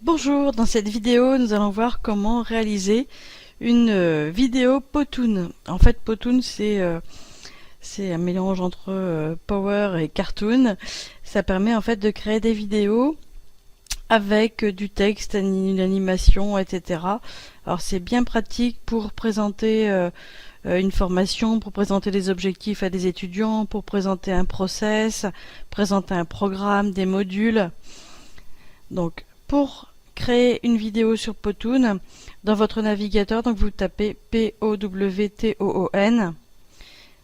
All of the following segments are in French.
Bonjour, dans cette vidéo nous allons voir comment réaliser une vidéo Powtoon. En fait Powtoon c'est un mélange entre Power et Cartoon. Ça permet en fait de créer des vidéos avec du texte, une animation, etc. Alors c'est bien pratique pour présenter une formation, pour présenter des objectifs à des étudiants, pour présenter un process, présenter un programme, des modules. Donc pour créer une vidéo sur Powtoon, dans votre navigateur, donc vous tapez Powtoon,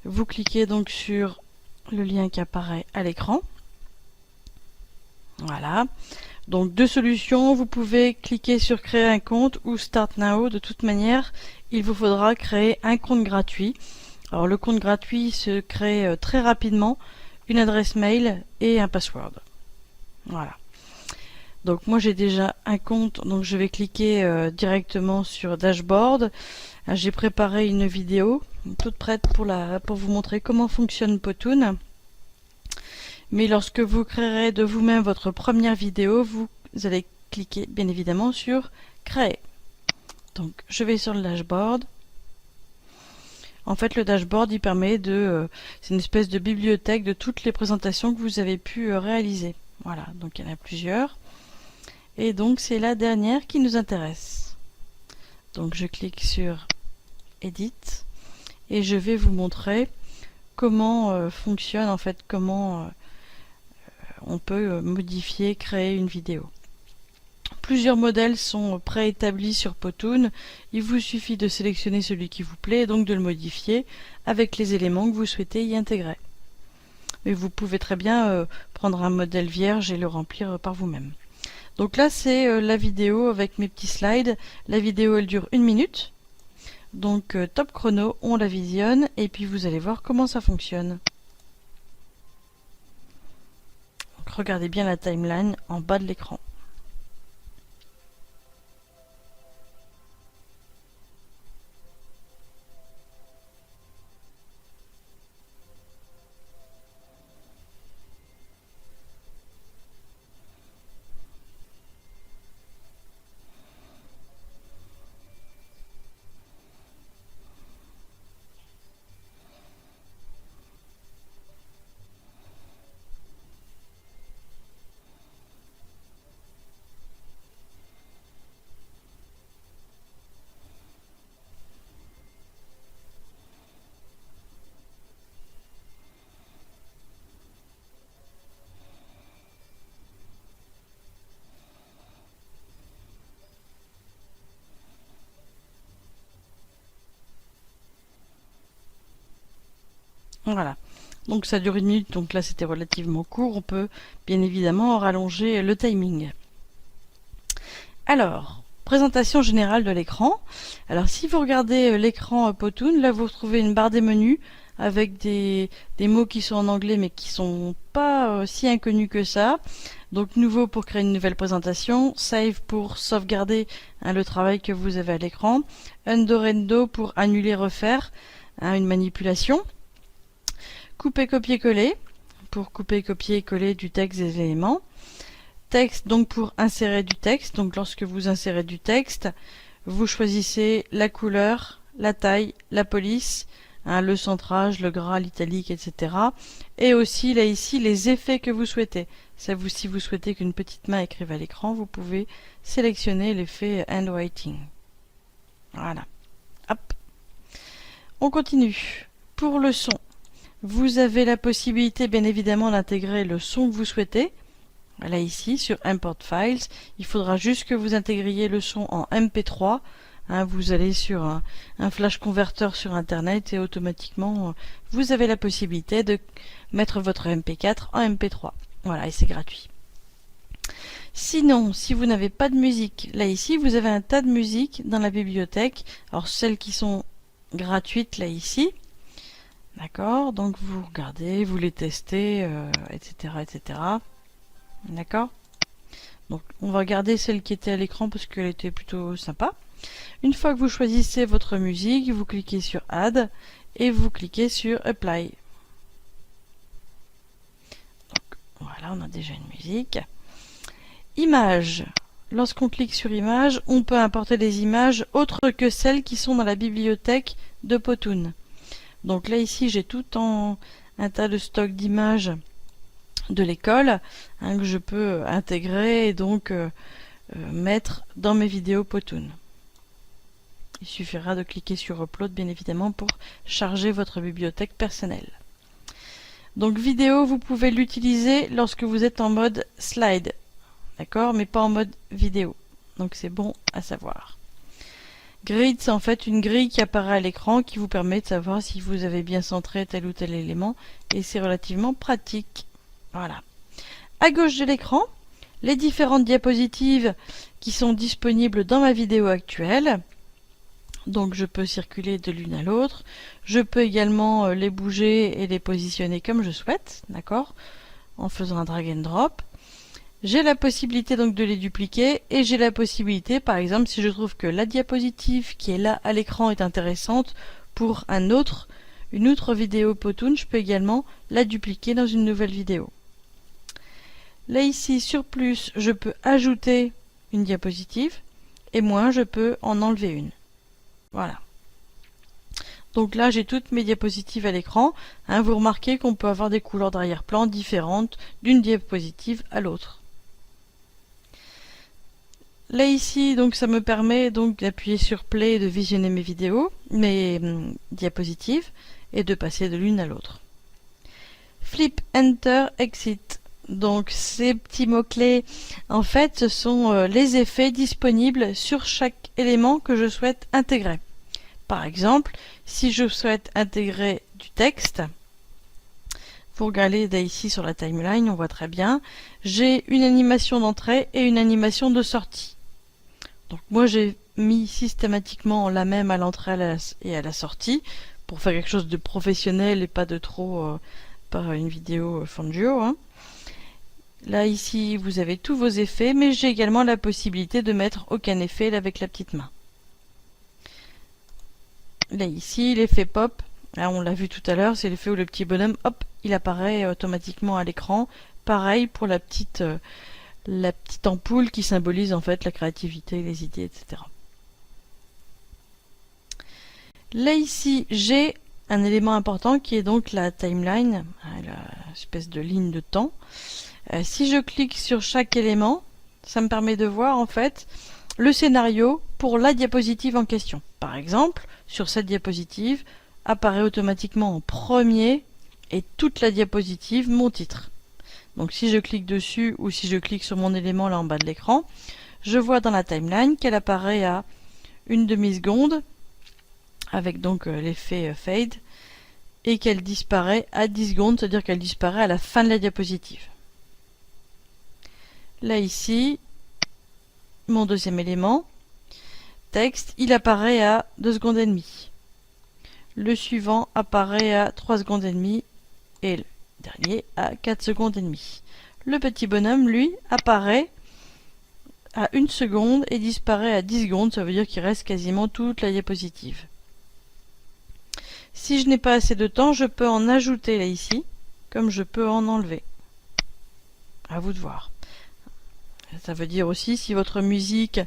vous cliquez donc sur le lien qui apparaît à l'écran. Voilà. Donc deux solutions, vous pouvez cliquer sur créer un compte ou Start Now. De toute manière, il vous faudra créer un compte gratuit. Alors le compte gratuit se crée très rapidement, une adresse mail et un password. Voilà. Donc moi j'ai déjà un compte, donc je vais cliquer directement sur Dashboard. J'ai préparé une vidéo toute prête pour vous montrer comment fonctionne Powtoon. Mais lorsque vous créerez de vous-même votre première vidéo, vous allez cliquer bien évidemment sur Créer. Donc je vais sur le dashboard. En fait le dashboard il permet c'est une espèce de bibliothèque de toutes les présentations que vous avez pu réaliser. Voilà, donc il y en a plusieurs. Et donc c'est la dernière qui nous intéresse. Donc je clique sur Edit et je vais vous montrer comment fonctionne en fait, comment on peut modifier, créer une vidéo. Plusieurs modèles sont préétablis sur Powtoon. Il vous suffit de sélectionner celui qui vous plaît et donc de le modifier avec les éléments que vous souhaitez y intégrer. Mais vous pouvez très bien prendre un modèle vierge et le remplir par vous-même. Donc là c'est la vidéo avec mes petits slides. La vidéo elle dure 1 minute. Donc top chrono, on la visionne et puis vous allez voir comment ça fonctionne. Donc, regardez bien la timeline en bas de l'écran. Voilà. Donc ça dure 1 minute, donc là c'était relativement court. On peut bien évidemment rallonger le timing. Alors, présentation générale de l'écran. Alors si vous regardez l'écran Powtoon, là vous retrouvez une barre des menus avec des mots qui sont en anglais mais qui sont pas si inconnus que ça. Donc nouveau pour créer une nouvelle présentation, save pour sauvegarder le travail que vous avez à l'écran, undo pour annuler refaire une manipulation, couper copier-coller pour couper copier-coller du texte des éléments, texte donc pour insérer du texte. Donc lorsque vous insérez du texte, vous choisissez la couleur, la taille, la police, le centrage, le gras, l'italique, etc. Et aussi là ici les effets que vous souhaitez. Si vous souhaitez qu'une petite main écrive à l'écran, vous pouvez sélectionner l'effet handwriting. Voilà. Hop. On continue. Pour le son, vous avez la possibilité bien évidemment d'intégrer le son que vous souhaitez. Là ici sur Import Files, il faudra juste que vous intégriez le son en MP3. Vous allez sur un flash converteur sur internet et automatiquement vous avez la possibilité de mettre votre MP4 en MP3. Voilà, et c'est gratuit. Sinon, si vous n'avez pas de musique, là ici vous avez un tas de musiques dans la bibliothèque. Alors celles qui sont gratuites là ici. D'accord, donc vous regardez, vous les testez, etc., etc. D'accord. Donc on va regarder celle qui était à l'écran parce qu'elle était plutôt sympa. Une fois que vous choisissez votre musique, vous cliquez sur Add et vous cliquez sur Apply. Donc, voilà, on a déjà une musique. Image. lorsqu'on clique sur images, on peut importer des images autres que celles qui sont dans la bibliothèque de Powtoon. Donc là ici j'ai tout un tas de stock d'images de l'école que je peux intégrer et donc mettre dans mes vidéos Powtoon. Il suffira de cliquer sur Upload bien évidemment pour charger votre bibliothèque personnelle. Donc vidéo, vous pouvez l'utiliser lorsque vous êtes en mode slide, d'accord, mais pas en mode vidéo. Donc c'est bon à savoir. Grid, c'est en fait une grille qui apparaît à l'écran qui vous permet de savoir si vous avez bien centré tel ou tel élément et c'est relativement pratique. Voilà. À gauche de l'écran, les différentes diapositives qui sont disponibles dans ma vidéo actuelle. Donc je peux circuler de l'une à l'autre. Je peux également les bouger et les positionner comme je souhaite, d'accord, en faisant un drag and drop. J'ai la possibilité donc de les dupliquer et j'ai la possibilité, par exemple, si je trouve que la diapositive qui est là à l'écran est intéressante pour une autre vidéo Powtoon, je peux également la dupliquer dans une nouvelle vidéo. Là ici sur plus, je peux ajouter une diapositive et moins, je peux en enlever une. Voilà. Donc là, j'ai toutes mes diapositives à l'écran. Vous remarquez qu'on peut avoir des couleurs d'arrière-plan différentes d'une diapositive à l'autre. Là ici, donc ça me permet donc d'appuyer sur Play et de visionner mes vidéos, mes diapositives, et de passer de l'une à l'autre. Flip, Enter, Exit. Donc ces petits mots-clés, en fait, ce sont les effets disponibles sur chaque élément que je souhaite intégrer. Par exemple, si je souhaite intégrer du texte, vous regardez ici sur la timeline, on voit très bien, j'ai une animation d'entrée et une animation de sortie. Donc moi j'ai mis systématiquement la même à l'entrée et à la sortie pour faire quelque chose de professionnel et pas de trop par une vidéo Fangio. Là ici vous avez tous vos effets, mais j'ai également la possibilité de mettre aucun effet là, avec la petite main. Là ici l'effet pop, là, on l'a vu tout à l'heure, c'est l'effet où le petit bonhomme, hop, il apparaît automatiquement à l'écran. Pareil pour la petite ampoule qui symbolise en fait la créativité, les idées, etc. Là ici j'ai un élément important qui est donc la timeline, l'espèce de ligne de temps. Si je clique sur chaque élément, ça me permet de voir en fait le scénario pour la diapositive en question. Par exemple, sur cette diapositive apparaît automatiquement en premier et toute la diapositive mon titre. Donc si je clique dessus ou si je clique sur mon élément là en bas de l'écran, je vois dans la timeline qu'elle apparaît à une demi-seconde avec donc l'effet fade et qu'elle disparaît à 10 secondes, c'est-à-dire qu'elle disparaît à la fin de la diapositive. Là ici, mon deuxième élément, texte, il apparaît à 2 secondes et demie. Le suivant apparaît à 3 secondes et demie et le dernier à 4 secondes et demie. Le petit bonhomme, lui, apparaît à 1 seconde et disparaît à 10 secondes, ça veut dire qu'il reste quasiment toute la diapositive. Si je n'ai pas assez de temps, je peux en ajouter là ici, comme je peux en enlever. À vous de voir. Ça veut dire aussi si votre musique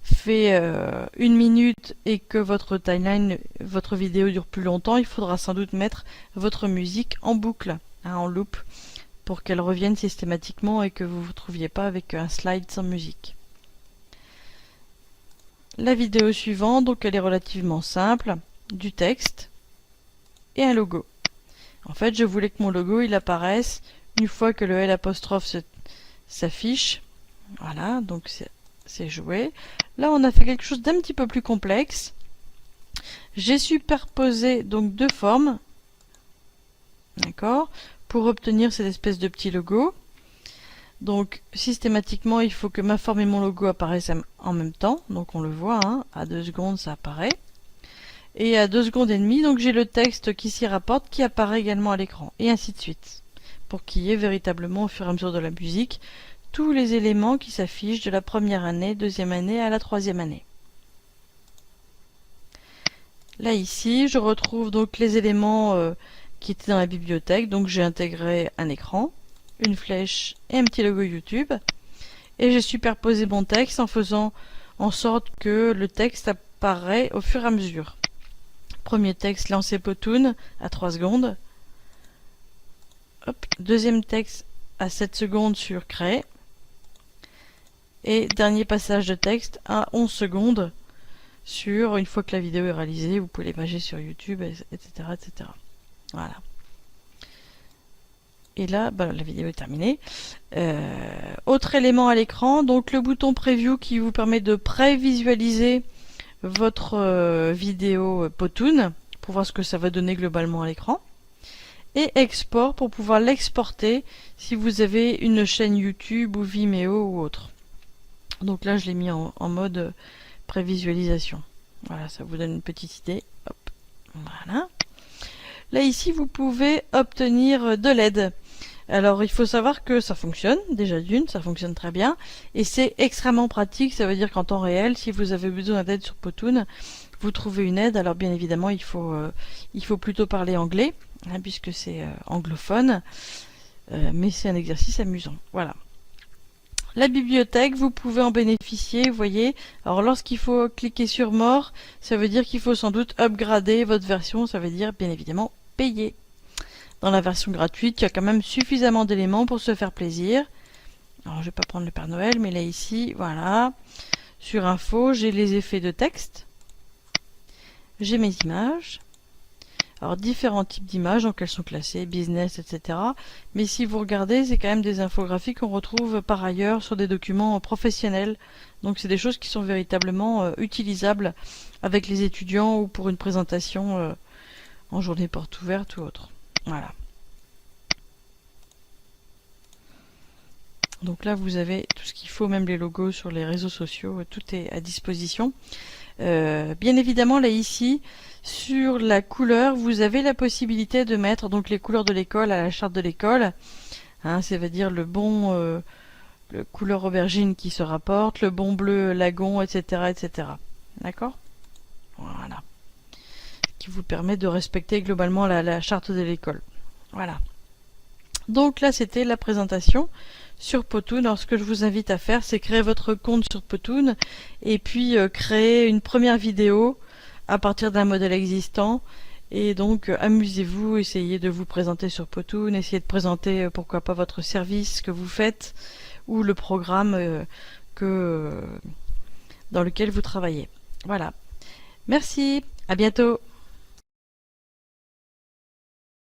fait 1 minute et que votre timeline, votre vidéo dure plus longtemps, il faudra sans doute mettre votre musique en boucle, en loop, pour qu'elle revienne systématiquement et que vous ne vous trouviez pas avec un slide sans musique. La vidéo suivante, donc elle est relativement simple, du texte et un logo. En fait, je voulais que mon logo il apparaisse une fois que le L' s'affiche. Voilà, donc c'est joué. Là, on a fait quelque chose d'un petit peu plus complexe. J'ai superposé donc 2 formes, d'accord, pour obtenir cette espèce de petit logo. Donc, systématiquement, il faut que ma forme et mon logo apparaissent en même temps. Donc, on le voit, à 2 secondes, ça apparaît. Et à 2 secondes et demie, donc j'ai le texte qui s'y rapporte, qui apparaît également à l'écran, et ainsi de suite. Pour qu'il y ait véritablement, au fur et à mesure de la musique, tous les éléments qui s'affichent de la première année, deuxième année à la troisième année. Là ici, je retrouve donc les éléments qui étaient dans la bibliothèque. Donc j'ai intégré un écran, une flèche et un petit logo YouTube. et j'ai superposé mon texte en faisant en sorte que le texte apparaît au fur et à mesure. Premier texte, lancer Powtoon à 3 secondes. Hop. Deuxième texte à 7 secondes sur créer. Et dernier passage de texte à 11 secondes sur, une fois que la vidéo est réalisée, vous pouvez l'imager sur YouTube, etc., etc. Voilà. Et là, la vidéo est terminée. Autre élément à l'écran, donc le bouton Preview qui vous permet de prévisualiser votre vidéo Powtoon pour voir ce que ça va donner globalement à l'écran. Et Export pour pouvoir l'exporter si vous avez une chaîne YouTube ou Vimeo ou autre. Donc là, je l'ai mis en mode prévisualisation. Voilà, ça vous donne une petite idée. Hop, voilà. Là, ici, vous pouvez obtenir de l'aide. Alors, il faut savoir que ça fonctionne, déjà d'une, ça fonctionne très bien, et c'est extrêmement pratique, ça veut dire qu'en temps réel, si vous avez besoin d'aide sur Powtoon, vous trouvez une aide. Alors, bien évidemment, il faut plutôt parler anglais, hein, puisque c'est anglophone, mais c'est un exercice amusant. Voilà. La bibliothèque, vous pouvez en bénéficier, vous voyez. Alors lorsqu'il faut cliquer sur More, ça veut dire qu'il faut sans doute upgrader votre version, ça veut dire bien évidemment payer. Dans la version gratuite, il y a quand même suffisamment d'éléments pour se faire plaisir. Alors je vais pas prendre le Père Noël, mais là ici, voilà. Sur Info, j'ai les effets de texte. J'ai mes images. Alors différents types d'images, donc elles sont classées, business, etc. Mais si vous regardez, c'est quand même des infographies qu'on retrouve par ailleurs sur des documents professionnels. Donc c'est des choses qui sont véritablement utilisables avec les étudiants ou pour une présentation en journée porte ouverte ou autre. Voilà. Donc là vous avez tout ce qu'il faut, même les logos sur les réseaux sociaux, tout est à disposition. Bien évidemment là ici sur la couleur vous avez la possibilité de mettre donc les couleurs de l'école à la charte de l'école, hein, ça veut dire le bon le couleur aubergine qui se rapporte, le bon bleu lagon, etc., etc. D'accord, voilà, qui vous permet de respecter globalement la charte de l'école. Voilà, donc là c'était la présentation sur Powtoon. Alors ce que je vous invite à faire, c'est créer votre compte sur Powtoon et puis créer une première vidéo à partir d'un modèle existant. Et donc amusez-vous, essayez de vous présenter sur Powtoon, essayez de présenter pourquoi pas votre service que vous faites ou le programme dans lequel vous travaillez. Voilà. Merci, à bientôt.